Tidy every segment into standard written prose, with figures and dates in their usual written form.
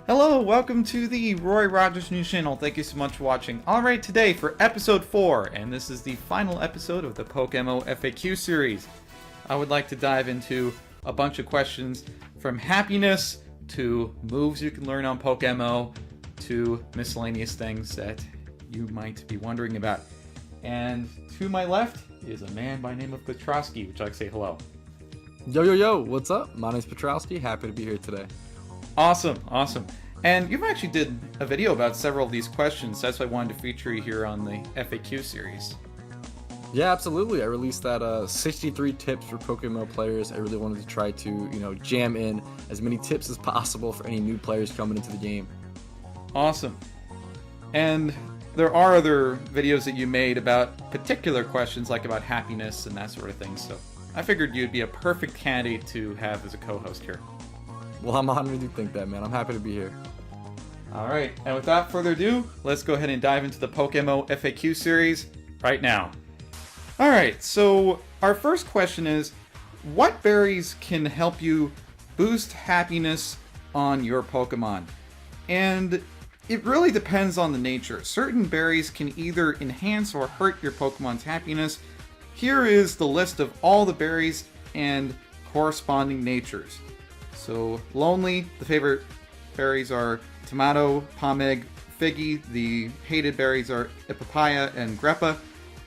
Hello, welcome to the Roy Rogers News Channel. Thank you so much for watching. Alright, today for episode 4, and this is the final episode of the PokeMMO FAQ series. I would like to dive into a bunch of questions from happiness to moves you can learn on PokeMMO to miscellaneous things that you might be wondering about. And to my left is a man by the name of Petrosky. Would you like to say hello? Yo, what's up? My name's Petrosky. Happy to be here today. Awesome. And you've actually did a video about several of these questions. That's why I wanted to feature you here on the FAQ series. Yeah, absolutely. I released that 63 tips for PokeMMO players. I really wanted to try to, jam in as many tips as possible for any new players coming into the game. Awesome. And there are other videos that you made about particular questions, like about happiness and that sort of thing. So I figured you'd be a perfect candidate to have as a co-host here. Well, I'm honored to think that, man. I'm happy to be here. Alright, and without further ado, let's go ahead and dive into the PokeMMO FAQ series right now. Alright, so our first question is, what berries can help you boost happiness on your Pokemon? And it really depends on the nature. Certain berries can either enhance or hurt your Pokemon's happiness. Here is the list of all the berries and corresponding natures. So, lonely, the favorite berries are tomato, pomeg, figgy. The hated berries are papaya and greppa.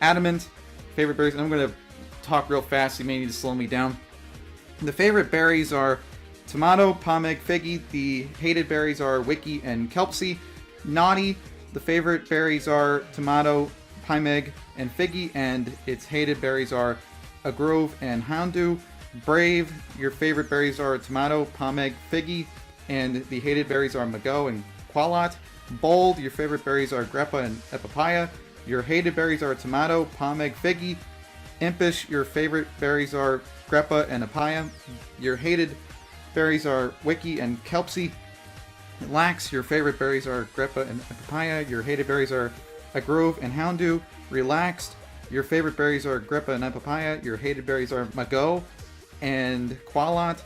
Adamant, favorite berries, and I'm going to talk real fast, so you may need to slow me down. The favorite berries are tomato, pomeg, figgy. The hated berries are wiki and kelpsie. Naughty, the favorite berries are tomato, pomeg, and figgy, and its hated berries are agrove and houndoom. Brave, your favorite berries are tomato, pomeg, figgy, and the hated berries are mago and qualot. Bold, your favorite berries are greppa and papaya. Your hated berries are tomato, pomeg, figgy. Impish, your favorite berries are greppa and papaya. Your hated berries are wiki and kelpsie. Lax, your favorite berries are greppa and papaya. Your hated berries are agrove and houndoom. Relaxed, your favorite berries are greppa and papaya. Your hated berries are mago and qualot.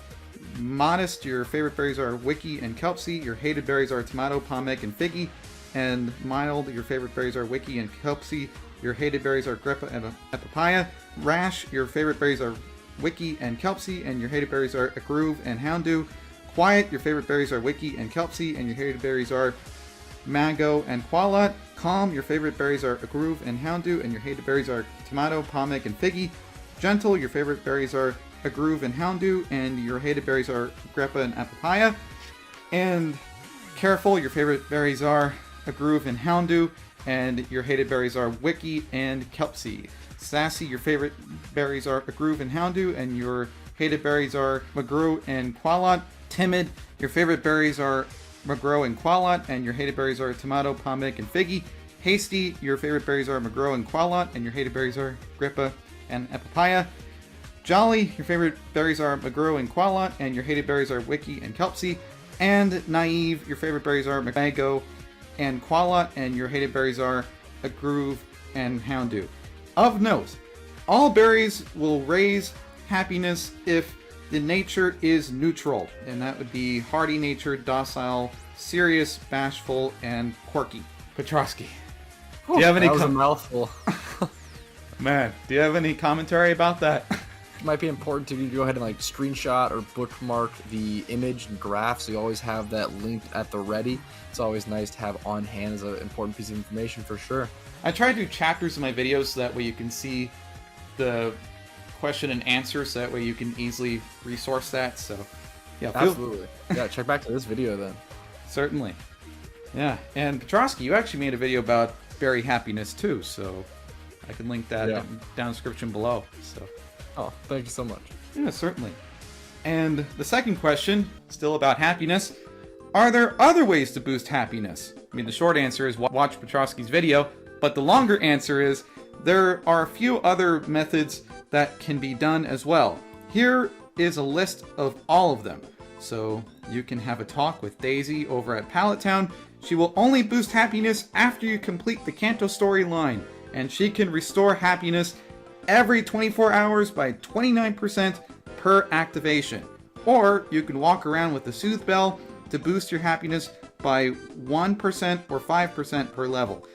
Modest, your favorite berries are wiki and kelpsie. Your hated berries are tomato, pomeg, and figgy. And mild, your favorite berries are wiki and kelpsie. Your hated berries are greppa and papaya. Rash, your favorite berries are wiki and kelpsie, and your hated berries are agrove and houndoom. Quiet, your favorite berries are wiki and kelpsie, and your hated berries are mago and qualot. Calm, your favorite berries are agrove and houndoom, and your hated berries are tomato, pomeg, and figgy. Gentle, your favorite berries are agrove and houndoom, and your hated berries are greppa and papaya. And careful, your favorite berries are agrove and houndoom, and your hated berries are wiki and kelpsie. Sassy, your favorite berries are agrove and houndoom, and your hated berries are magro and qualot. Timid, your favorite berries are magro and qualot, and your hated berries are tomato, pomeg, and figgy. Hasty, your favorite berries are magro and qualot, and your hated berries are greppa and papaya. Jolly, your favorite berries are magro and qualot, and your hated berries are wiki and kelpsie. And naive, your favorite berries are mago and qualot, and your hated berries are agrove and houndoom. Of note, all berries will raise happiness if the nature is neutral, and that would be hardy nature, docile, serious, bashful, and quirky. Petrosky, do you have any? That was a mouthful. Man, do you have any commentary about that? It might be important to go ahead and screenshot or bookmark the image and graph, so you always have that linked at the ready. It's always nice to have on hand as an important piece of information for sure. I try to do chapters in my videos so that way you can see the question and answer, so that way you can easily resource that. So yeah, absolutely. Yeah, check back to this video then. Certainly. Yeah, and Petrosky, you actually made a video about berry happiness too, so I can link that down in the description below. So. Oh, thank you so much. Yeah, certainly. And the second question, still about happiness. Are there other ways to boost happiness? I mean, the short answer is watch Petrosky's video, but the longer answer is there are a few other methods that can be done as well. Here is a list of all of them. So you can have a talk with Daisy over at Pallet Town. She will only boost happiness after you complete the Kanto storyline, and she can restore happiness every 24 hours by 29% per activation. Or you can walk around with the Soothe Bell to boost your happiness by 1% or 5% per level.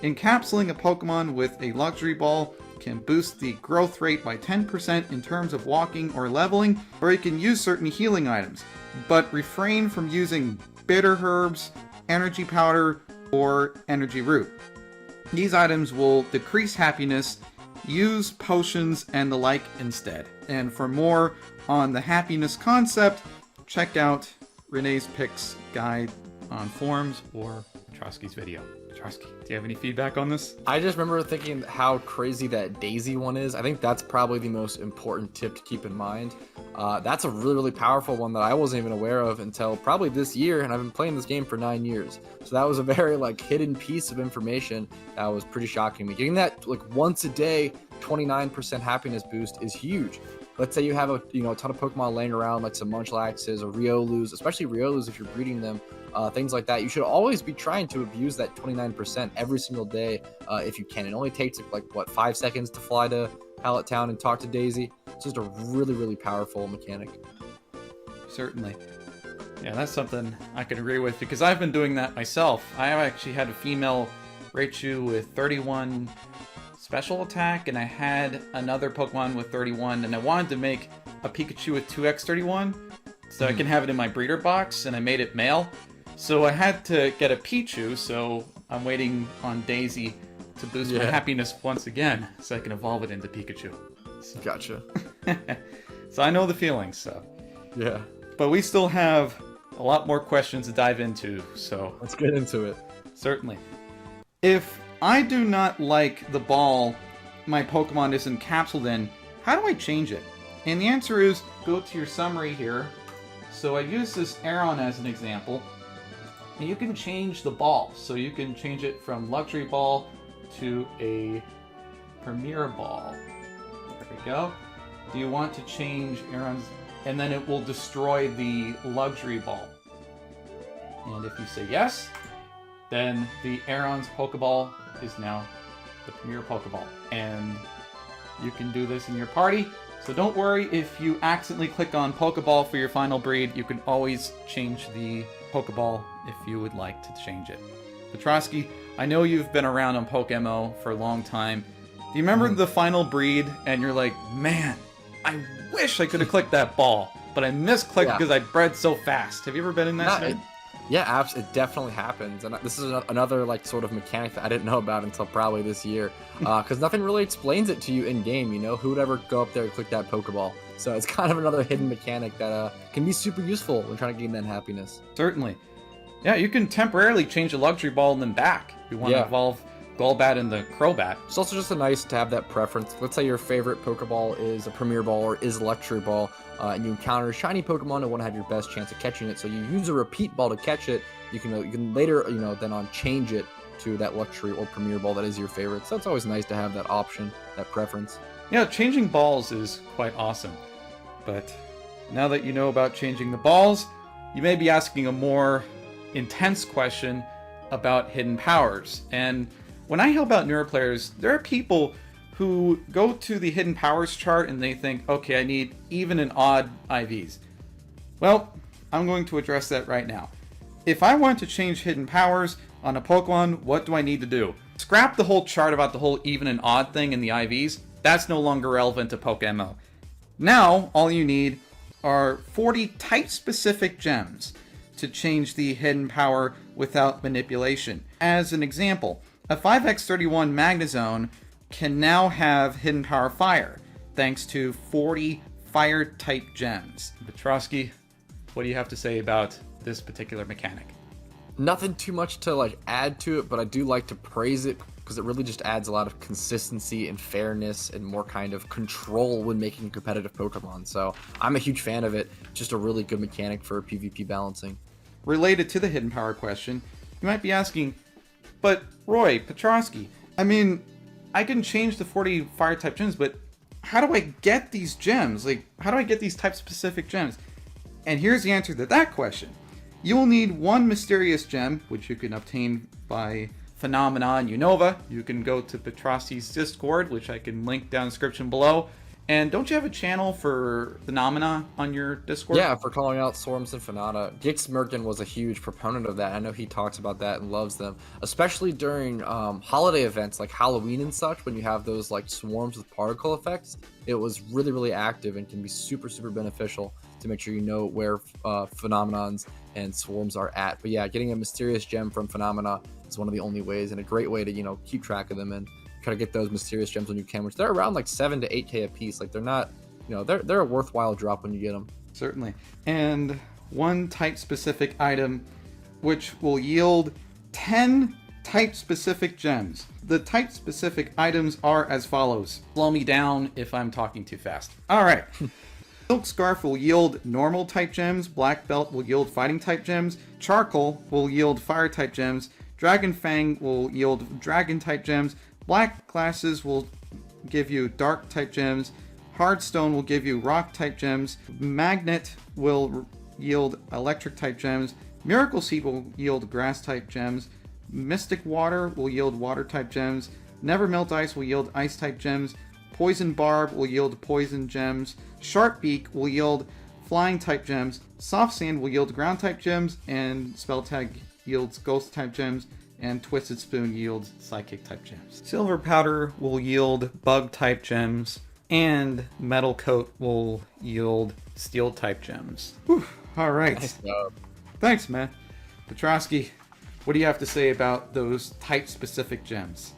Encapsulating a Pokemon with a Luxury Ball can boost the growth rate by 10% in terms of walking or leveling, or you can use certain healing items, but refrain from using bitter herbs, energy powder, or energy root. These items will decrease happiness. Use potions and the like instead. And for more on the happiness concept, check out Renee's Picks guide on forums or Petrosky's video. Petrosky, do you have any feedback on this? I just remember thinking how crazy that Daisy one is. I think that's probably the most important tip to keep in mind. That's a really, really powerful one that I wasn't even aware of until probably this year, and I've been playing this game for 9 years. So that was a very hidden piece of information that was pretty shocking to me. Getting that once a day 29% happiness boost is huge. Let's say you have a ton of Pokemon laying around, like some Munchlaxes or Riolus, especially Riolus if you're breeding them, things like that. You should always be trying to abuse that 29% every single day if you can. It only takes 5 seconds to fly to Pallet Town and talk to Daisy. It's just a really, really powerful mechanic. Certainly. Yeah, that's something I can agree with because I've been doing that myself. I actually had a female Raichu with 31 special attack, and I had another Pokemon with 31, and I wanted to make a Pikachu with 2x31 so I can have it in my breeder box, and I made it male. So I had to get a Pichu, so I'm waiting on Daisy to boost my happiness once again so I can evolve it into Pikachu. So. Gotcha. So I know the feeling, so. Yeah. But we still have a lot more questions to dive into, so. Let's get into it. Certainly. If I do not like the ball my Pokemon is encapsulated in, how do I change it? And the answer is, go to your summary here. So I use this Aeron as an example. And you can change the ball. So you can change it from Luxury Ball to a Premier Ball. There we go. Do you want to change Aeron's? And then it will destroy the Luxury Ball. And if you say yes, then the Aeron's Pokeball is now the Premier Pokeball. And you can do this in your party. So don't worry if you accidentally click on Pokeball for your final breed. You can always change the Pokeball if you would like to change it. Petrosky, I know you've been around on PokeMMO for a long time. Do you remember the final breed and you're like, man, I wish I could have clicked that ball, but I misclicked because I bred so fast. Have you ever been in that state? Yeah, it definitely happens, and this is another sort of mechanic that I didn't know about until probably this year, because nothing really explains it to you in game. Who would ever go up there and click that Pokeball? So it's kind of another hidden mechanic that can be super useful when trying to gain that happiness. Certainly, yeah. You can temporarily change a Luxury Ball and then back. If you want to evolve Golbat into Crobat. It's also just nice to have that preference. Let's say your favorite Pokeball is a Premier Ball or is a Luxury Ball. And you encounter a shiny Pokemon and want to have your best chance of catching it, so you use a repeat ball to catch it. You can later, then change it to that Luxury or Premier Ball that is your favorite. So it's always nice to have that option, that preference. Yeah, changing balls is quite awesome. But now that you know about changing the balls, you may be asking a more intense question about hidden powers. And when I help out newer players, there are people who go to the hidden powers chart and they think, okay, I need even and odd IVs. Well, I'm going to address that right now. If I want to change hidden powers on a Pokemon, what do I need to do? Scrap the whole chart about the whole even and odd thing in the IVs. That's no longer relevant to PokeMMO. Now, all you need are 40 type-specific gems to change the hidden power without manipulation. As an example, a 5x31 Magnezone can now have hidden power fire thanks to 40 fire type gems. Petrosky, what do you have to say about this particular mechanic? Nothing too much to add to it, but I do like to praise it because it really just adds a lot of consistency and fairness and more kind of control when making competitive Pokemon. So I'm a huge fan of it. Just a really good mechanic for PvP balancing. Related to the hidden power question, you might be asking, but Roy, Petrosky, I can change the 40 fire type gems, but how do I get these gems? How do I get these type specific gems? And here's the answer to that question. You will need one mysterious gem, which you can obtain by Phenomena and Unova. You can go to Petrosky's Discord, which I can link down in the description below, And don't you have a channel for Phenomena on your Discord? Yeah, for calling out swarms and Fanata. Gix Merkin was a huge proponent of that. I know he talks about that and loves them, especially during holiday events like Halloween and such, when you have those like swarms with particle effects. It was really, really active and can be super, super beneficial to make sure you know where phenomenons and swarms are at. But yeah, getting a mysterious gem from Phenomena is one of the only ways, and a great way to, you know, keep track of them and try to get those mysterious gems when you can, which they're around like 7 to 8k a piece. Like they're not, you know, they're a worthwhile drop when you get them. Certainly. And one type specific item which will yield 10 type specific gems. The type specific items are as follows. Slow me down if I'm talking too fast. All right. Silk Scarf will yield normal type gems. Black Belt will yield fighting type gems. Charcoal will yield fire type gems. Dragon Fang will yield dragon type gems. Black Glasses will give you dark type gems. Hardstone will give you rock type gems. Magnet will yield electric type gems. Miracle Seed will yield grass type gems. Mystic Water will yield water type gems. Never Melt Ice will yield ice type gems. Poison Barb will yield poison gems. Sharp Beak will yield flying type gems. Soft Sand will yield ground type gems. And Spell Tag yields ghost type gems. And Twisted Spoon yields psychic type gems. Silver Powder will yield bug type gems. And Metal Coat will yield steel type gems. Whew. All right. Nice job. Thanks, man. Petrosky, what do you have to say about those type specific gems?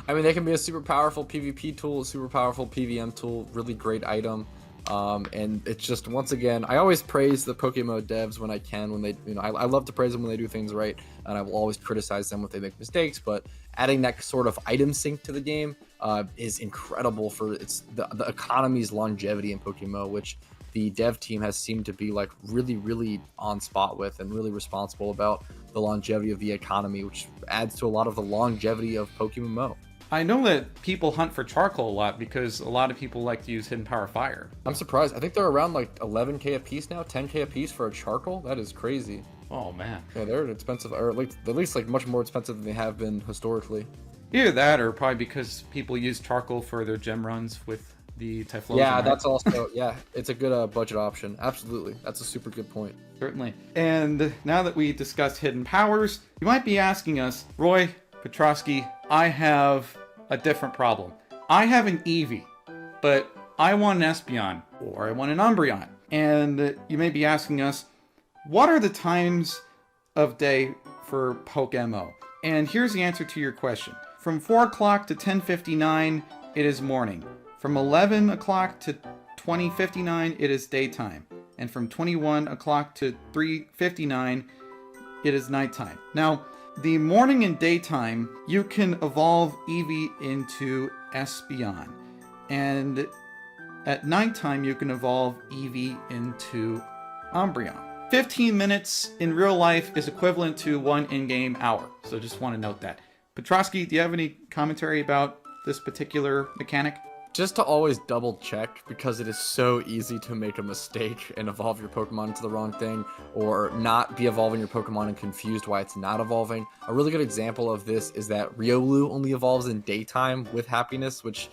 I mean, they can be a super powerful PvP tool, a super powerful PvM tool, really great item. And it's just, once again, I always praise the PokeMMO devs when I can, when they, you know, I love to praise them when they do things right, and I will always criticize them if they make mistakes, but adding that sort of item sync to the game is incredible for the economy's longevity in PokeMMO, which the dev team has seemed to be like really, really on spot with and really responsible about the longevity of the economy, which adds to a lot of the longevity of PokeMMO. I know that people hunt for charcoal a lot because a lot of people like to use Hidden Power Fire. I'm surprised. I think they're around like 11k a piece now, 10k a piece for a charcoal. That is crazy. Oh, man. Yeah, they're expensive, or at least like much more expensive than they have been historically. Either that or probably because people use charcoal for their gem runs with the Typhlosion. Yeah, right? that's also, yeah, it's a good budget option. Absolutely. That's a super good point. Certainly. And now that we discussed hidden powers, you might be asking us, Roy, Petrosky, I have a different problem. I have an Eevee, but I want an Espeon, or I want an Umbreon. And you may be asking us, what are the times of day for PokeMMO? And here's the answer to your question. From 4 o'clock to 10:59, it is morning. From 11 o'clock to 20:59, it is daytime. And from 21 o'clock to 3:59, it is nighttime. Now, the morning and daytime, you can evolve Eevee into Espeon. And at nighttime, you can evolve Eevee into Umbreon. 15 minutes in real life is equivalent to 1 in-game hour. So just want to note that. Petrosky, do you have any commentary about this particular mechanic? Just to always double check, because it is so easy to make a mistake and evolve your Pokemon into the wrong thing, or not be evolving your Pokemon and confused why it's not evolving. A really good example of this is that Riolu only evolves in daytime with happiness, which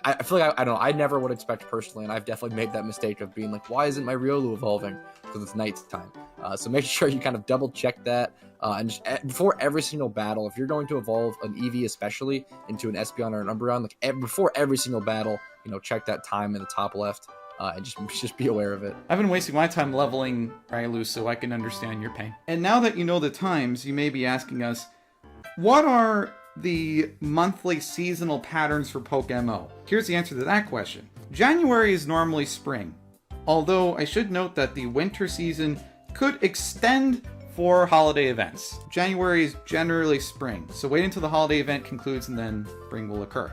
I feel like I don't know, I never would expect personally, and I've definitely made that mistake of being like, why isn't my Riolu evolving? Because it's nighttime. So make sure you kind of double check that. And just, before every single battle, if you're going to evolve an Eevee especially into an Espeon or an Umbreon, like before every single battle, you know, check that time in the top left, and just be aware of it. I've been wasting my time leveling Riolu, so I can understand your pain. And now that you know the times, you may be asking us, what are the monthly seasonal patterns for PokeMMO? Here's the answer to that question. January is normally spring, although I should note that the winter season could extend for holiday events. January is generally spring, so wait until the holiday event concludes and then spring will occur.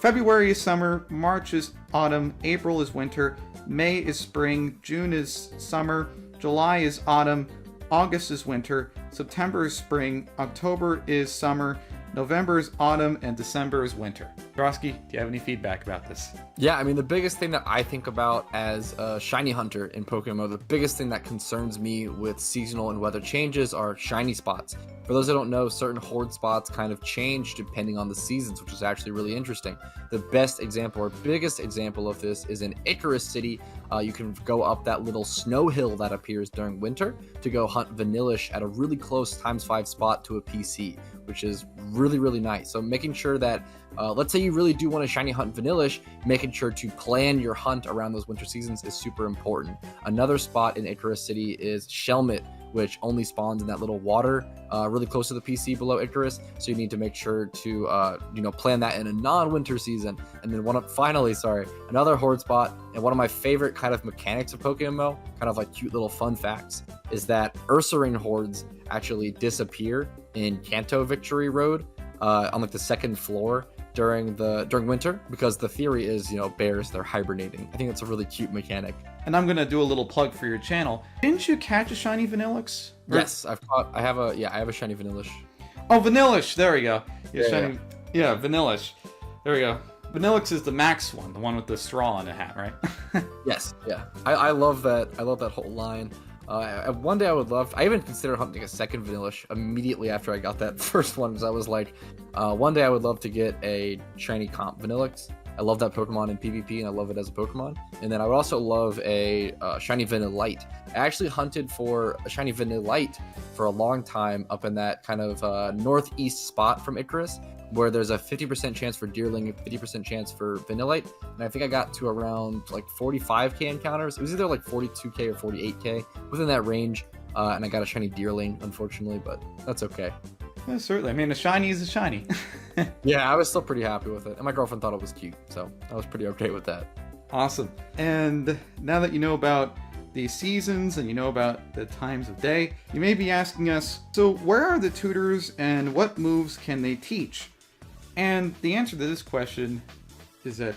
February is summer, March is autumn, April is winter, May is spring, June is summer, July is autumn, August is winter, September is spring, October is summer, November is autumn, and December is winter. Drosky, do you have any feedback about this? Yeah, I mean, the biggest thing that I think about as a shiny hunter in PokeMMO, the biggest thing that concerns me with seasonal and weather changes are shiny spots. For those that don't know, certain horde spots kind of change depending on the seasons, which is actually really interesting. The best example or biggest example of this is in Icarus City. You can go up that little snow hill that appears during winter to go hunt Vanillish at a really close ×5 spot to a PC, which is really, really nice. So making sure that, let's say you really do want to shiny hunt Vanillish, making sure to plan your hunt around those winter seasons is super important. Another spot in Icarus City is Shelmet, which only spawns in that little water really close to the PC below Icarus. So you need to make sure to plan that in a non-winter season. And then another horde spot, and one of my favorite kind of mechanics of PokeMMO, kind of like cute little fun facts, is that Ursaring hordes actually disappear in Kanto Victory Road on like the second floor during winter, because the theory is, bears, they're hibernating. I think that's a really cute mechanic. And I'm gonna do a little plug for your channel. Didn't you catch a shiny Vanillix? Yes, I have a shiny Vanillish. Oh, Vanillish, there we go. Yeah, Vanillish. There we go. Vanillix is the max one, the one with the straw in the hat, right? Yes, yeah. I love that. I love that whole line. One day I even considered hunting a second Vanillish immediately after I got that first one, because I was like, one day I would love to get a shiny comp Vanillix. I love that Pokemon in PvP, and I love it as a Pokemon. And then I would also love a shiny Vanillite. I actually hunted for a shiny Vanillite for a long time up in that kind of northeast spot from Icarus, where there's a 50% chance for Deerling and 50% chance for Vanillite. And I think I got to around like 45k encounters. It was either like 42k or 48k, within that range. And I got a shiny Deerling, unfortunately, but that's okay. Yeah, certainly. I mean, a shiny is a shiny. Yeah, I was still pretty happy with it. And my girlfriend thought it was cute, so I was pretty okay with that. Awesome. And now that you know about the seasons and you know about the times of day, you may be asking us, so where are the tutors and what moves can they teach? And the answer to this question is that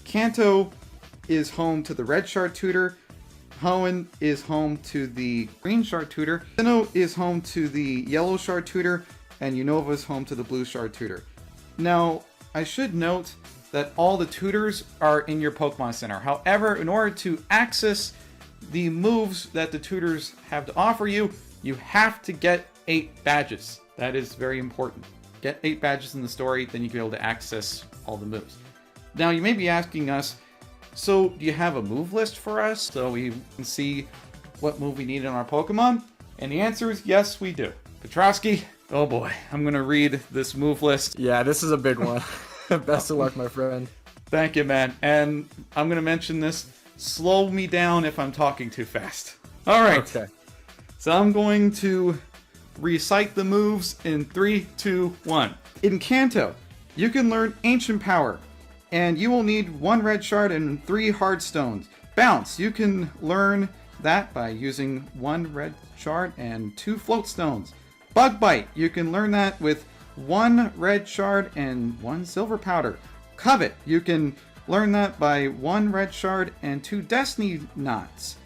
Kanto is home to the Red Shard Tutor, Hoenn is home to the Green Shard Tutor, Sinnoh is home to the Yellow Shard Tutor, and Unova is home to the Blue Shard Tutor. Now, I should note that all the tutors are in your Pokemon Center. However, in order to access the moves that the tutors have to offer you, you have to get 8 badges. That is very important. Get 8 badges in the story, then you can be able to access all the moves. Now, you may be asking us, so do you have a move list for us so we can see what move we need in our Pokemon? And the answer is yes, we do. Petrosky, oh boy, I'm going to read this move list. Yeah, this is a big one. Best of luck, my friend. Thank you, man. And I'm going to mention this. Slow me down if I'm talking too fast. All right. Okay. So I'm going to recite the moves in 3, 2, 1. In Kanto, you can learn Ancient Power, and you will need 1 Red Shard and 3 Hard Stones. Bounce, you can learn that by using 1 Red Shard and 2 Float Stones. Bug Bite, you can learn that with 1 Red Shard and 1 Silver Powder. Covet, you can learn that by 1 Red Shard and 2 Destiny Knots.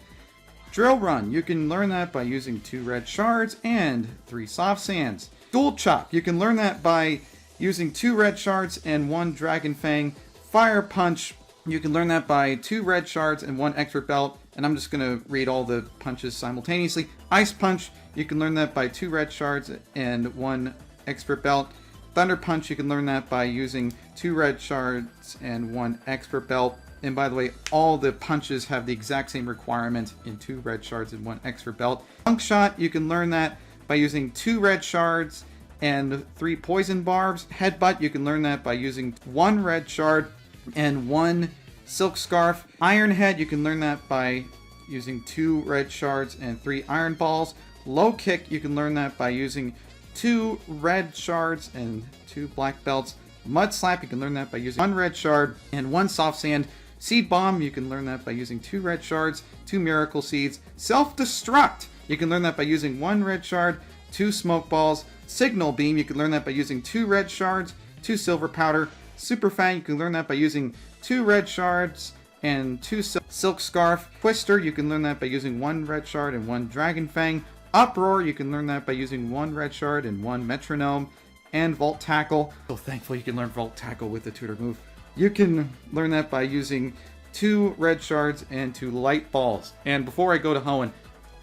Drill Run, you can learn that by using 2 Red Shards and 3 Soft Sands. Dual Chop, you can learn that by using 2 Red Shards and 1 Dragon Fang. Fire Punch, you can learn that by 2 Red Shards and 1 Expert Belt. And I'm just going to read all the punches simultaneously. Ice Punch, you can learn that by 2 Red Shards and 1 Expert Belt. Thunder Punch, you can learn that by using 2 Red Shards and 1 Expert Belt. And by the way, all the punches have the exact same requirement in 2 Red Shards and 1 Expert Belt. Funk Shot, you can learn that by using 2 Red Shards and 3 Poison Barbs. Headbutt, you can learn that by using 1 Red Shard and 1 Silk Scarf. Iron Head, you can learn that by using 2 Red Shards and 3 Iron Balls. Low Kick, you can learn that by using 2 Red Shards and 2 Black Belts. Mud Slap, you can learn that by using 1 Red Shard and 1 Soft Sand. Seed Bomb, you can learn that by using 2 Red Shards, 2 Miracle Seeds. Self-Destruct, you can learn that by using 1 Red Shard, 2 Smoke Balls. Signal Beam, you can learn that by using 2 Red Shards, 2 Silver Powder. Super Fang, you can learn that by using 2 Red Shards and 2 Silk Scarf. Twister, you can learn that by using 1 Red Shard and 1 Dragon Fang. Uproar, you can learn that by using 1 Red Shard and 1 Metronome. and Vault Tackle. So thankful you can learn Vault Tackle with the Tutor move. You can learn that by using 2 red shards and 2 light balls. And before I go to Hoenn,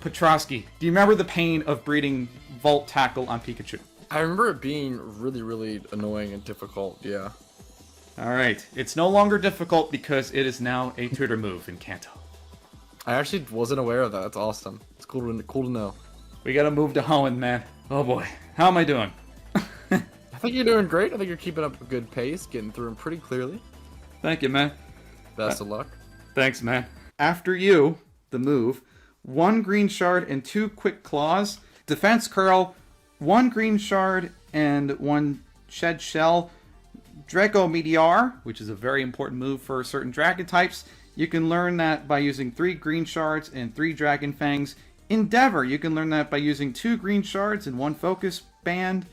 Petrosky, do you remember the pain of breeding Vault Tackle on Pikachu? I remember it being really, really annoying and difficult, yeah. Alright, it's no longer difficult because it is now a Tutor move in Kanto. I actually wasn't aware of that. That's awesome. It's cool to know. We gotta move to Hoenn, man. Oh boy, how am I doing? I think you're doing great. I think you're keeping up a good pace, getting through them pretty clearly. Thank you, man. Best of luck. Thanks, man. After you, the move, 1 green shard and 2 quick claws. Defense curl, 1 green shard and 1 shed shell. Draco Meteor, which is a very important move for certain dragon types. You can learn that by using 3 green shards and 3 dragon fangs. Endeavor, you can learn that by using 2 green shards and 1 focus band.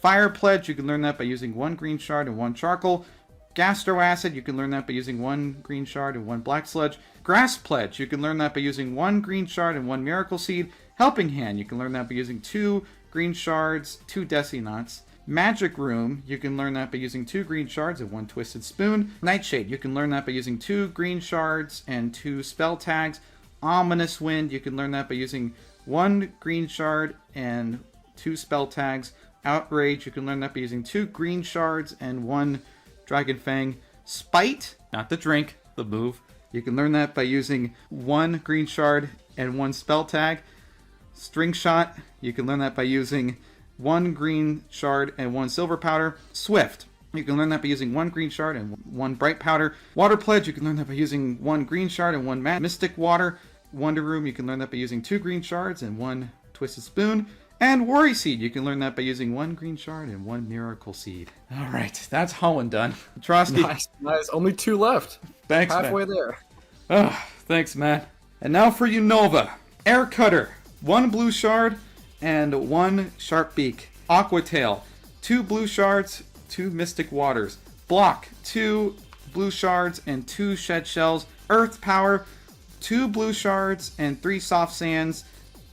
Fire Pledge, you can learn that by using 1 green shard and 1 charcoal. Gastro Acid, you can learn that by using 1 green shard and 1 black sludge. Grass Pledge, you can learn that by using 1 green shard and 1 miracle seed. Helping Hand, you can learn that by using 2 green shards, 2 Desi Knots. Magic Room, you can learn that by using 2 green shards and 1 twisted spoon. Nightshade, you can learn that by using 2 green shards and 2 spell tags. Ominous Wind, you can learn that by using 1 green shard and 2 spell tags. Outrage, you can learn that by using 2 green shards and 1 Dragon Fang. Spite, not the drink, the move. You can learn that by using 1 green shard and 1 spell tag. String Shot, you can learn that by using 1 green shard and 1 silver powder. Swift, you can learn that by using 1 green shard and 1 bright powder. Water Pledge, you can learn that by using 1 green shard and 1 mystic water. Wonder Room, you can learn that by using 2 green shards and 1 twisted spoon. And Worry Seed, you can learn that by using 1 green shard and 1 miracle seed. All right, that's Hoenn done. Trosky. Nice. Only 2 left. Thanks, Halfway man. there. Oh, thanks, man. And now for Unova. Air Cutter, 1 blue shard and 1 sharp beak. Aqua Tail, 2 blue shards, 2 mystic waters. Block, 2 blue shards and 2 shed shells. Earth Power, 2 blue shards and 3 soft sands.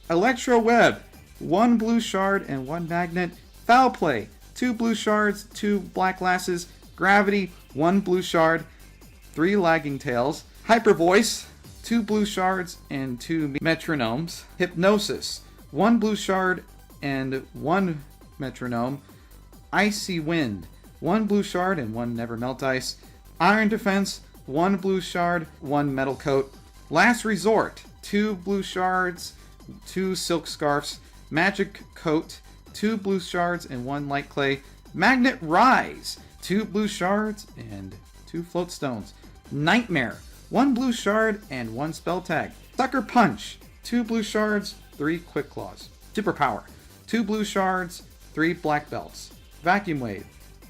Electro Web, 1 blue shard and 1 magnet. Foul Play, 2 blue shards, 2 black glasses. Gravity, 1 blue shard, 3 lagging tails. Hyper Voice, 2 blue shards and 2 metronomes. Hypnosis, 1 blue shard and 1 metronome. Icy Wind, 1 blue shard and 1 Never Melt Ice. Iron Defense, 1 blue shard, 1 metal coat. Last Resort, 2 blue shards, 2 silk scarfs. Magic Coat, 2 blue shards and 1 light clay. Magnet Rise, 2 blue shards and 2 float stones. Nightmare, 1 blue shard and 1 spell tag. Sucker Punch, 2 blue shards, 3 quick claws. Superpower, 2 blue shards, 3 black belts. Vacuum Wave,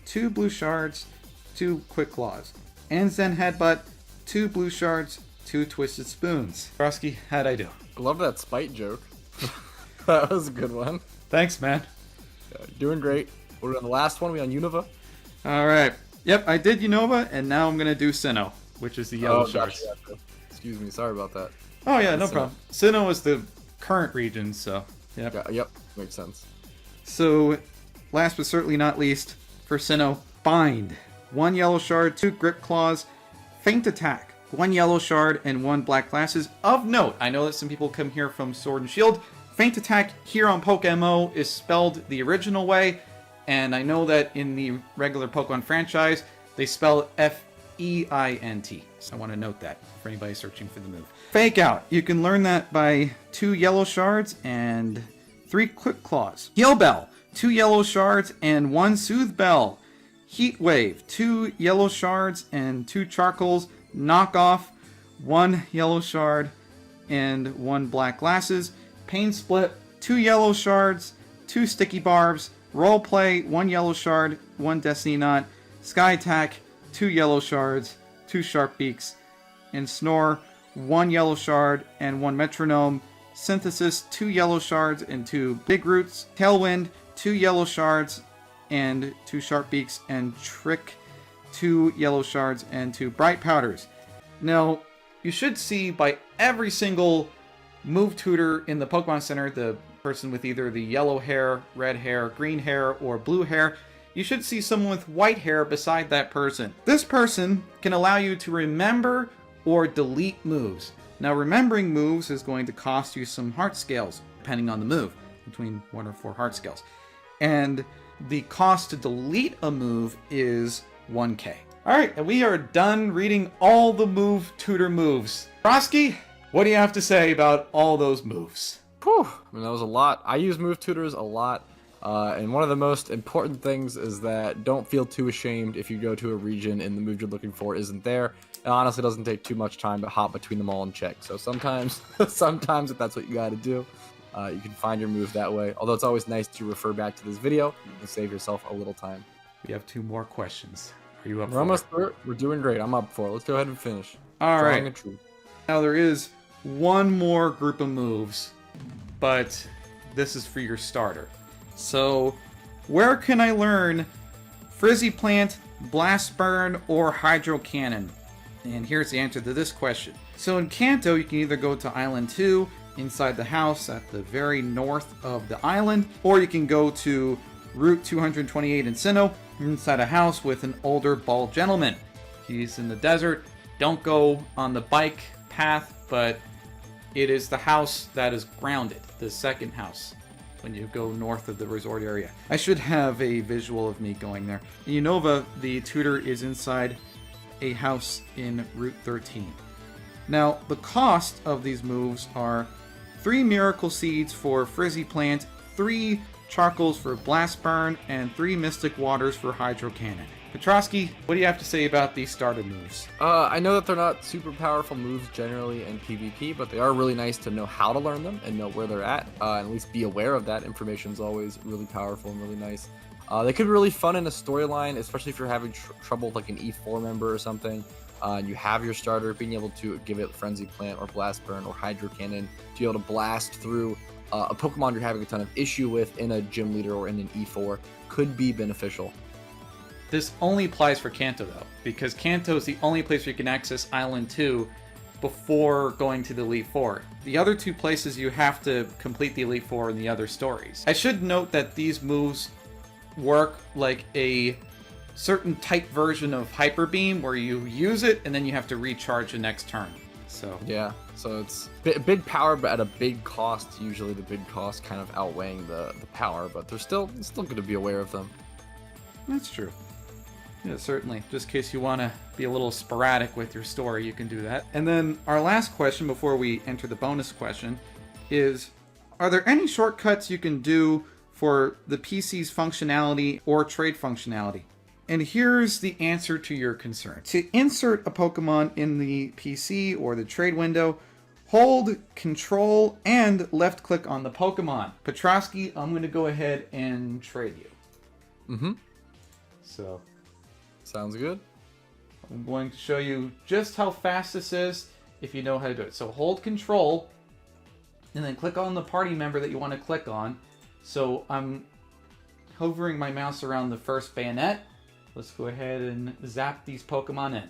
2 blue shards, 2 quick claws. And Zen Headbutt, 2 blue shards, 2 twisted spoons. Frosky, how'd I do? I love that spite joke. That was a good one. Thanks, man. Doing great. We're on the last one. We on Unova. All right. Yep, I did Unova, and now I'm gonna do Sinnoh, which is the yellow shards. Gotcha. Excuse me. Sorry about that. Oh yeah, no problem. Sinnoh is the current region, so yep. Yep. Makes sense. So, last but certainly not least, for Sinnoh, Bind. 1 yellow shard, 2 grip claws. Feint Attack, 1 yellow shard and 1 black glasses. Of note, I know that some people come here from Sword and Shield. Feint Attack here on PokeMMO is spelled the original way, and I know that in the regular Pokemon franchise, they spell F-E-I-N-T. So I want to note that for anybody searching for the move. Fake Out, you can learn that by 2 yellow shards and 3 quick claws. Heal Bell, 2 yellow shards and 1 Soothe Bell. Heat Wave, 2 yellow shards and 2 charcoals. Knock Off, 1 yellow shard and 1 black glasses. Pain Split, 2 yellow shards, 2 sticky barbs. Roleplay, 1 yellow shard, 1 destiny knot. Sky Attack, 2 yellow shards, 2 sharp beaks. And Snore, 1 yellow shard and 1 metronome. Synthesis, 2 yellow shards and 2 big roots. Tailwind, 2 yellow shards and 2 sharp beaks. And Trick, 2 yellow shards and 2 bright powders. Now, you should see by every single move tutor in the Pokemon Center, the person with either the yellow hair, red hair, green hair, or blue hair, you should see someone with white hair beside that person. This person can allow you to remember or delete moves. Now, remembering moves is going to cost you some heart scales, depending on the move, between 1 or 4 heart scales. And the cost to delete a move is 1k. Alright, and we are done reading all the tutor moves. Frosky, what do you have to say about all those moves? Whew, I mean, that was a lot. I use move tutors a lot. And one of the most important things is that don't feel too ashamed if you go to a region and the move you're looking for isn't there. It honestly doesn't take too much time to hop between them all and check. So sometimes, sometimes if that's what you got to do, you can find your move that way. Although it's always nice to refer back to this video and save yourself a little time. We have 2 more questions. Are you up for it? We're almost through. We're doing great. I'm up for it. Let's go ahead and finish. All right. Now there is one more group of moves, but this is for your starter. So, where can I learn Frizzy Plant, Blast Burn, or Hydro Cannon? And here's the answer to this question. So in Kanto, you can either go to Island 2, inside the house at the very north of the island, or you can go to Route 228 in Sinnoh, inside a house with an older bald gentleman. He's in the desert. Don't go on the bike path, but it is the house that is grounded, the second house, when you go north of the resort area. I should have a visual of me going there. In Unova, the tutor is inside a house in Route 13. Now, the cost of these moves are 3 Miracle Seeds for Frizzy Plant, 3 Charcoals for Blast Burn, and 3 Mystic Waters for Hydro Cannon. Petrosky, what do you have to say about these starter moves? I know that they're not super powerful moves generally in PvP, but they are really nice to know how to learn them and know where they're and at least be aware of that. Information is always really powerful and really nice. They could be really fun in a storyline, especially if you're having trouble with like an E4 member or something, and you have your starter, being able to give it Frenzy Plant or Blast Burn or Hydro Cannon to be able to blast through a Pokemon you're having a ton of issue with in a gym leader or in an E4 could be beneficial. This only applies for Kanto, though, because Kanto is the only place where you can access Island 2 before going to the Elite Four. The other 2 places you have to complete the Elite Four in the other stories. I should note that these moves work like a certain type version of Hyper Beam, where you use it and then you have to recharge the next turn. So yeah, so it's big power, but at a big cost. Usually the big cost kind of outweighing the power, but they're still good to be aware of them. That's true. Yeah, certainly. Just in case you want to be a little sporadic with your story, you can do that. And then our last question before we enter the bonus question is, are there any shortcuts you can do for the PC's functionality or trade functionality? And here's the answer to your concern. To insert a Pokemon in the PC or the trade window, hold Control and left click on the Pokemon. Petrosky, I'm going to go ahead and trade you. Mm-hmm. So sounds good. I'm going to show you just how fast this is if you know how to do it. So hold Control and then click on the party member that you want to click on. So I'm hovering my mouse around the first bayonet. Let's go ahead and zap these Pokemon in.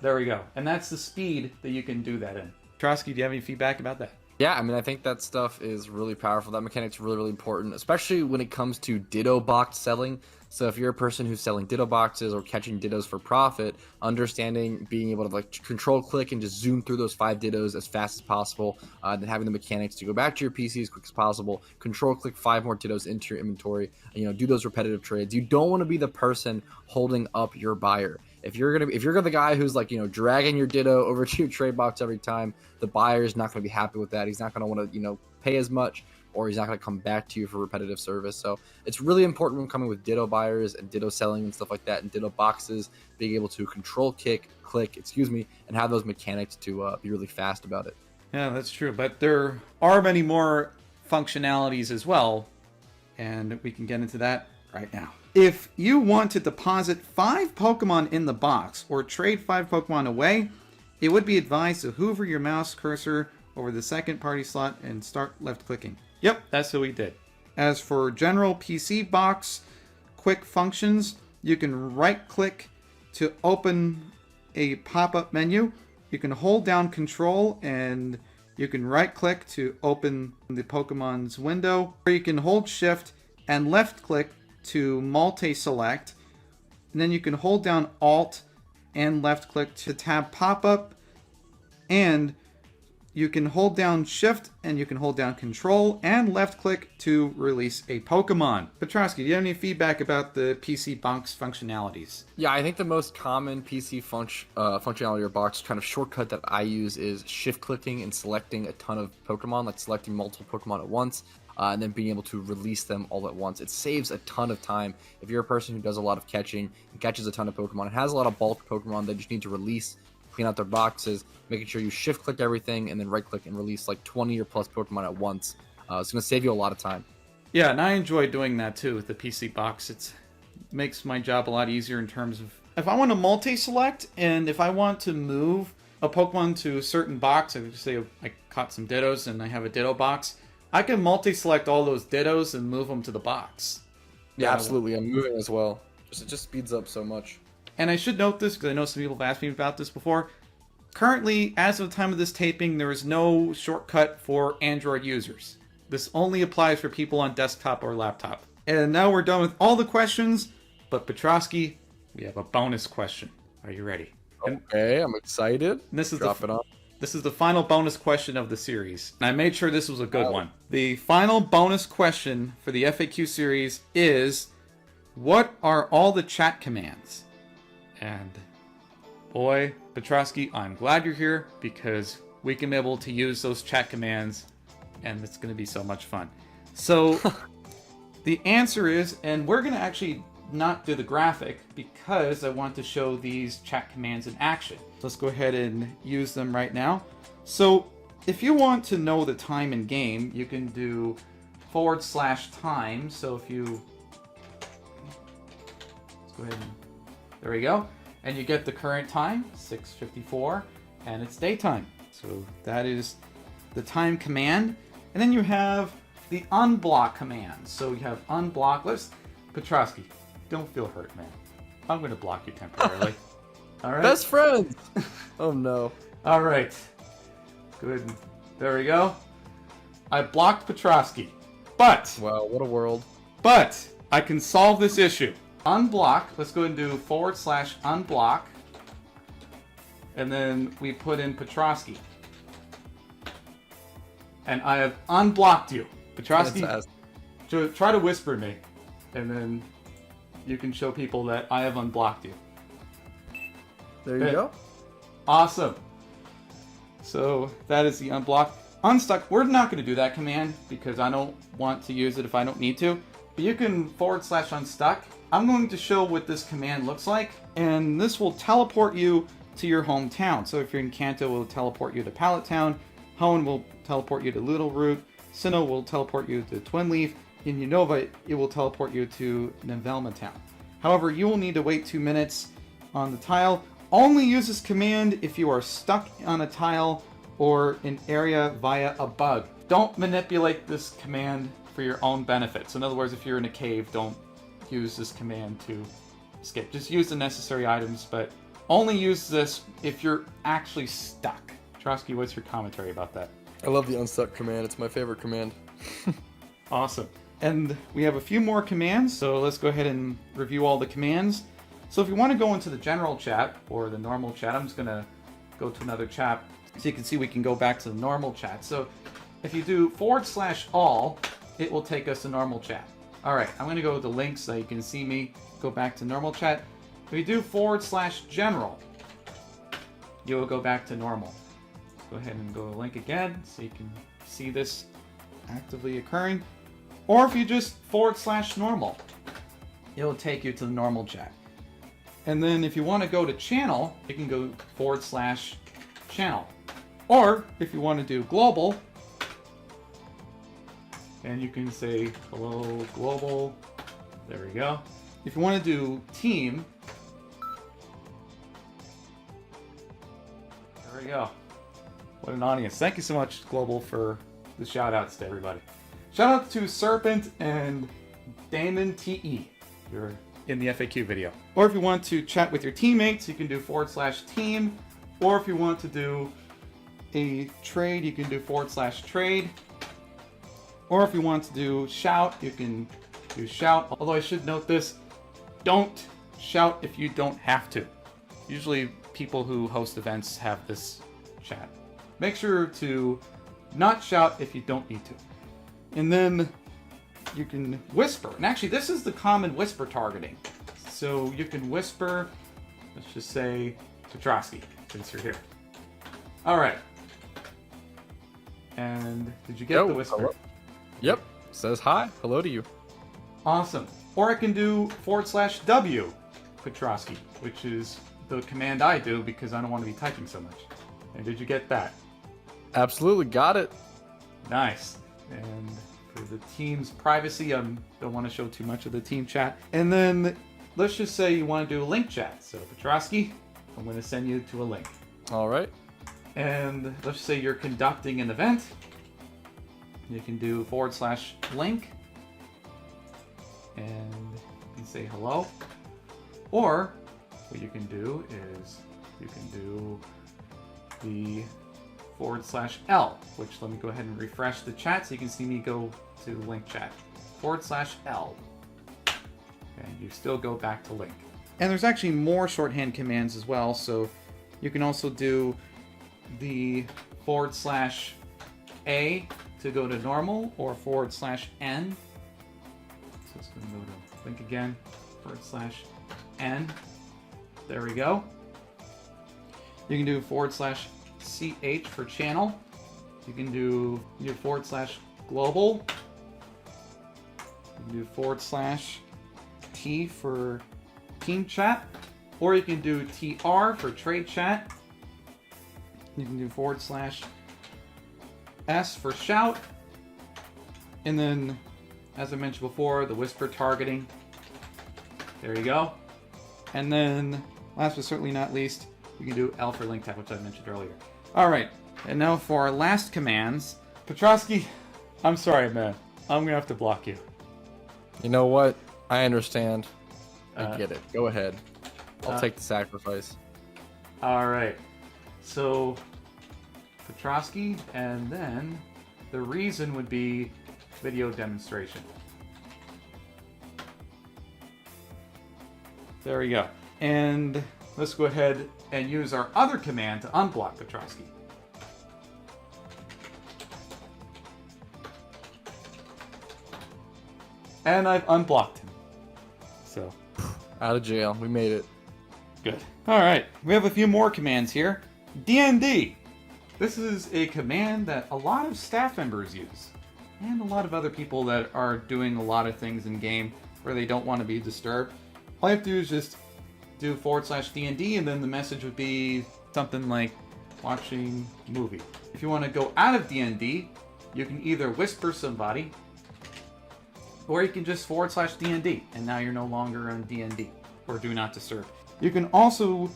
There we go. And that's the speed that you can do that in. Trosky, do you have any feedback about that? Yeah, I mean, I think that stuff is really powerful. That mechanic's really, really important, especially when it comes to Ditto box selling. So if you're a person who's selling Ditto boxes or catching Dittos for profit, understanding being able to like control click and just zoom through those 5 Dittos as fast as possible, then having the mechanics to go back to your PC as quick as possible, control click 5 more Dittos into your inventory, and, do those repetitive trades. You don't want to be the person holding up your buyer. If you're the guy who's like, dragging your Ditto over to your trade box every time, the buyer is not going to be happy with that. He's not going to want to, pay as much, or he's not going to come back to you for repetitive service. So it's really important when coming with Ditto buyers and Ditto selling and stuff like that, and Ditto boxes, being able to control click, and have those mechanics to be really fast about it. Yeah, that's true. But there are many more functionalities as well, and we can get into that right now. If you want to deposit 5 Pokemon in the box or trade 5 Pokemon away, it would be advised to hover your mouse cursor over the second party slot and start left clicking. Yep, that's what we did. As for general PC box quick functions, you can right click to open a pop-up menu. You can hold down Control and you can right click to open the Pokemon's window, or you can hold Shift and left click to multi-select, and then you can hold down Alt and left click to tab pop-up, and you can hold down Shift and you can hold down Control and left click to release a Pokemon. Petrosky, do you have any feedback about the PC box functionalities? Yeah, I think the most common PC functionality or box kind of shortcut that I use is shift clicking and selecting a ton of Pokemon, like selecting multiple Pokemon at once, and then being able to release them all at once. It saves a ton of time. If you're a person who does a lot of catching and catches a ton of Pokemon, it has a lot of bulk Pokemon that you just need to release, clean out their boxes, making sure you shift click everything and then right click and release like 20 or plus Pokemon at once. It's going to save you a lot of time. Yeah, and I enjoy doing that too with the PC box. It makes my job a lot easier in terms of if I want to multi-select and if I want to move a Pokemon to a certain box, I would say I caught some Dittos and I have a Ditto box, I can multi-select all those Dittos and move them to the box. Yeah, absolutely. I'm moving as well. It just speeds up so much. And I should note this because I know some people have asked me about this before. Currently, as of the time of this taping, there is no shortcut for Android users. This only applies for people on desktop or laptop. And now we're done with all the questions, but Petrosky, we have a bonus question. Are you ready? Okay, I'm excited. This is Drop it on. This is the final bonus question of the series. And I made sure this was a good one. The final bonus question for the FAQ series is, what are all the chat commands? And boy, Petrosky, I'm glad you're here because we can be able to use those chat commands and it's going to be so much fun. So the answer is, and we're going to actually not do the graphic because I want to show these chat commands in action. Let's go ahead and use them right now. So if you want to know the time in game, you can do /time. So if you, let's go ahead and, there we go. And you get the current time, 6:54, and it's daytime. So that is the time command. And then you have the unblock command. So you have unblock. Petrosky, don't feel hurt, man. I'm going to block you temporarily. All right. Best friends! Oh no. All right. Good. There we go. I blocked Petrosky. But. Wow, what a world. But I can solve this issue. Unblock. Let's go and do /unblock. And then we put in Petrosky. And I have unblocked you. Petrosky, try to whisper me. And then you can show people that I have unblocked you. There you go. Awesome. So that is the unblock. Unstuck, we're not going to do that command because I don't want to use it if I don't need to. But you can /unstuck. I'm going to show what this command looks like, and this will teleport you to your hometown. So if you're in Kanto, it will teleport you to Pallet Town. Hoenn will teleport you to Little Root. Sinnoh will teleport you to Twin Leaf. In Unova, it will teleport you to Nivelma Town. However, you will need to wait 2 minutes on the tile. Only use this command if you are stuck on a tile or an area via a bug. Don't manipulate this command for your own benefit. So in other words, if you're in a cave, don't use this command to escape. Just use the necessary items, but only use this if you're actually stuck. Petrosky, what's your commentary about that? I love the unstuck command. It's my favorite command. Awesome. And we have a few more commands, so let's go ahead and review all the commands. So if you want to go into the general chat or the normal chat, I'm just going to go to another chat so you can see we can go back to the normal chat. So if you do /all, it will take us to normal chat. All right, I'm going to go with the link so you can see me go back to normal chat. If you do /general, you will go back to normal. Go ahead and go to the link again so you can see this actively occurring. Or if you just /normal, it will take you to the normal chat. And then if you want to go to channel, you can go /channel. Or if you want to do global, and you can say hello global. There we go. If you want to do team, there we go. What an audience. Thank you so much, Global, for the shout outs to everybody. Shout out to Serpent and Damon TE. You're in the FAQ video. Or if you want to chat with your teammates, you can do /team. Or if you want to do a trade, you can do /trade. Or if you want to do shout, you can do shout. Although I should note this, don't shout if you don't have to. Usually people who host events have this chat. Make sure to not shout if you don't need to. And then you can whisper. And actually, this is the common whisper targeting. So you can whisper, let's just say, Petrosky, since you're here. All right. And did you get the whisper? Hello. Yep. Says hi. Hello to you. Awesome. Or I can do /W Petrosky, which is the command I do because I don't want to be typing so much. And did you get that? Absolutely got it. Nice. And for the team's privacy, I don't want to show too much of the team chat. And then let's just say you want to do a link chat. So Petrosky, I'm going to send you to a link. All right. And let's say you're conducting an event. You can do /link. And you can say hello. Or what you can do is you can do the /L, which let me go ahead and refresh the chat so you can see me go to link chat. /L. And you still go back to link. And there's actually more shorthand commands as well, so you can also do the /A to go to normal, or /N. So it's going to go to link again, /N. There we go. You can do /CH for channel. You can do /global. You can do /T for team chat. Or you can do TR for trade chat. You can do /S for shout. And then, as I mentioned before, the whisper targeting. There you go. And then, last but certainly not least, you can do L for link tap, which I mentioned earlier. All right, and now for our last commands. Petrosky, I'm sorry, man. I'm gonna have to block you. You know what? I understand. I get it. Go ahead. I'll take the sacrifice. All right. So, Petrosky, and then the reason would be video demonstration. There we go. And let's go ahead and use our other command to unblock Petrosky. And I've unblocked him. So, out of jail. We made it. good. All right, we have a few more commands here. DND. This is a command that a lot of staff members use, and a lot of other people that are doing a lot of things in game where they don't want to be disturbed. All you have to do is just do /DND, and then the message would be something like watching movie. If you want to go out of DND, you can either whisper somebody, or you can just /DND, and now you're no longer on DND, or do not disturb. You can also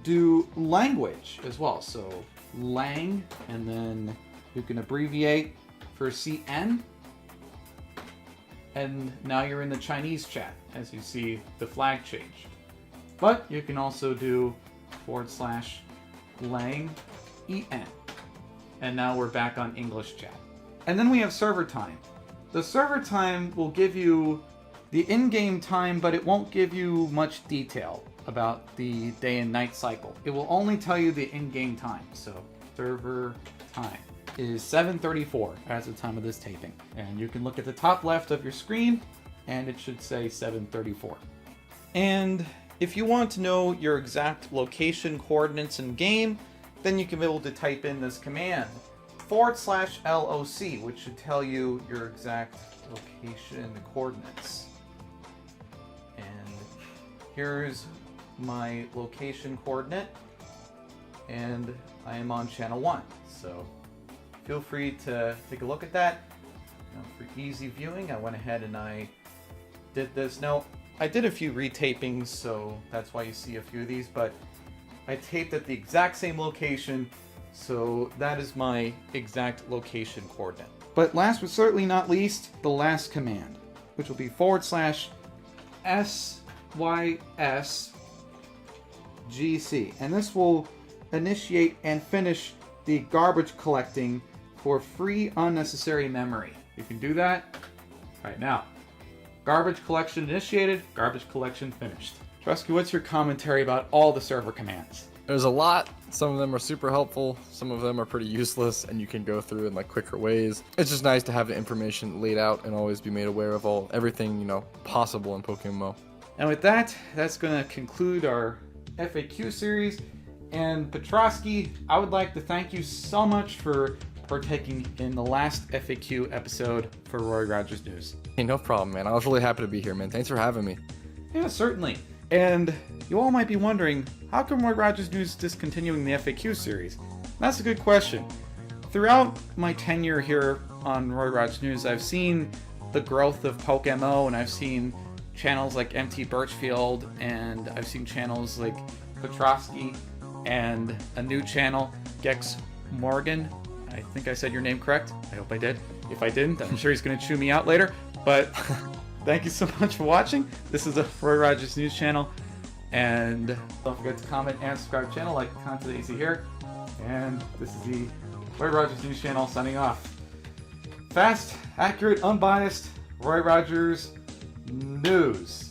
do language as well, so lang, and then you can abbreviate for CN, and now you're in the Chinese chat as you see the flag change. But you can also do /lang EN, and now we're back on English chat. And then we have server time. The server time will give you the in-game time, but it won't give you much detail about the day and night cycle. It will only tell you the in-game time. So server time is 7:34 as the time of this taping. And you can look at the top left of your screen and it should say 7:34. And if you want to know your exact location coordinates in game, then you can be able to type in this command /LOC, which should tell you your exact location coordinates. And here's my location coordinate, and I am on channel 1, so feel free to take a look at that. Now, for easy viewing, I went ahead and I did this. Now, I did a few retapings, so that's why you see a few of these, but I taped at the exact same location, so that is my exact location coordinate. But last but certainly not least, the last command, which will be /SYSGC. And this will initiate and finish the garbage collecting for free unnecessary memory. You can do that right now. Garbage collection initiated, garbage collection finished. Trusky, what's your commentary about all the server commands? There's a lot. Some of them are super helpful. Some of them are pretty useless, and you can go through in like quicker ways. It's just nice to have the information laid out and always be made aware of everything possible in PokeMMO. And with that, that's going to conclude our FAQ series. And Petrosky, I would like to thank you so much for partaking in the last FAQ episode for Roy Rogers News. Hey, no problem, man. I was really happy to be here, man. Thanks for having me. Yeah, certainly. And you all might be wondering, how come Roy Rogers News is discontinuing the FAQ series? That's a good question. Throughout my tenure here on Roy Rogers News, I've seen the growth of PokeMMO, and I've seen channels like MT Birchfield, and I've seen channels like Petrosky, and a new channel, Gex Morgan. I think I said your name correct. I hope I did. If I didn't, I'm sure he's going to chew me out later. But thank you so much for watching. This is the Roy Rogers News channel. And don't forget to comment and subscribe to the channel, like the content that you see here. And this is the Roy Rogers News channel signing off. Fast, accurate, unbiased, Roy Rogers News.